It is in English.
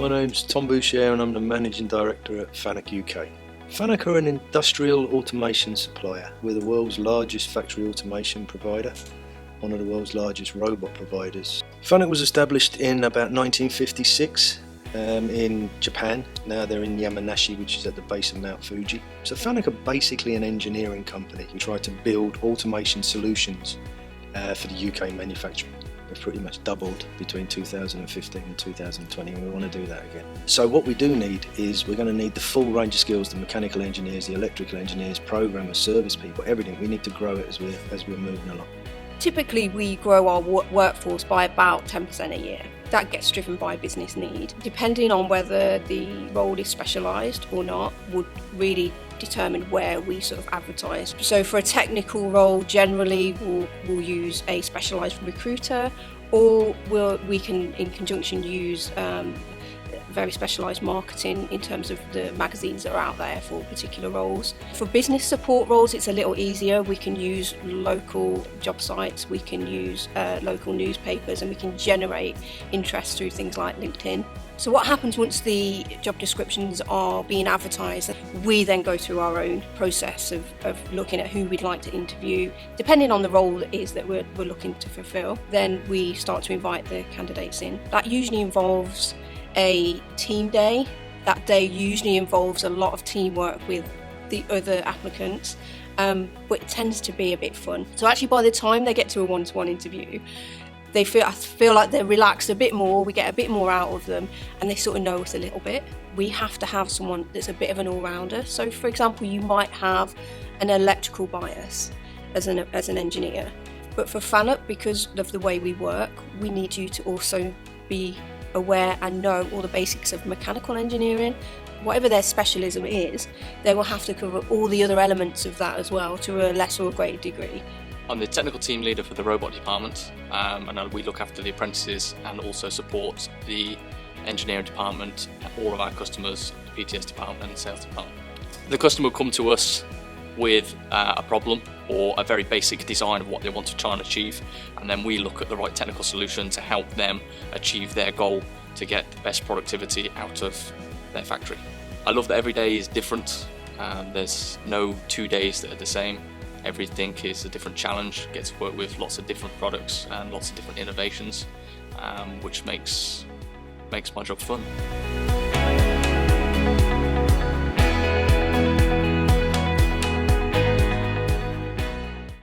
My name's Tom Boucher and I'm the Managing Director at Fanuc UK. Fanuc are an industrial automation supplier. We're the world's largest factory automation provider, one of the world's largest robot providers. Fanuc was established in about 1956 in Japan. Now they're in Yamanashi, which is at the base of Mount Fuji. So Fanuc are basically an engineering company. We try to build automation solutions for the UK manufacturing. We've pretty much doubled between 2015 and 2020, and we want to do that again. So what we do need is we're going to need the full range of skills, the mechanical engineers, the electrical engineers, programmers, service people, everything. We need to grow it as we're moving along. Typically we grow our workforce by about 10% a year. That gets driven by business need. Depending on whether the role is specialised or not would really determine where we sort of advertise. So for a technical role, generally we'll use a specialised recruiter, or we can in conjunction use very specialised marketing in terms of the magazines that are out there for particular roles. For business support roles, it's a little easier. We can use local job sites, we can use local newspapers, and we can generate interest through things like LinkedIn. So what happens once the job descriptions are being advertised, we then go through our own process of looking at who we'd like to interview. Depending on the role it is that we're looking to fulfil, then we start to invite the candidates in. That usually involves a team day. That day usually involves a lot of teamwork with the other applicants, but it tends to be a bit fun. So actually by the time they get to a one-to-one interview, I feel like they're relaxed a bit more, we get a bit more out of them, and they sort of know us a little bit. We have to have someone that's a bit of an all-rounder. So for example, you might have an electrical bias as an engineer, but for Fanuc, because of the way we work, we need you to also be aware and know all the basics of mechanical engineering. Whatever their specialism is, they will have to cover all the other elements of that as well to a lesser or greater degree. I'm the technical team leader for the robot department, and we look after the apprentices and also support the engineering department, all of our customers, the PTS department and the sales department. The customer will come to us with a problem or a very basic design of what they want to try and achieve, and then we look at the right technical solution to help them achieve their goal to get the best productivity out of their factory. I love that every day is different. There's no 2 days that are the same. Everything is a different challenge. Get to work with lots of different products and lots of different innovations, which makes my job fun.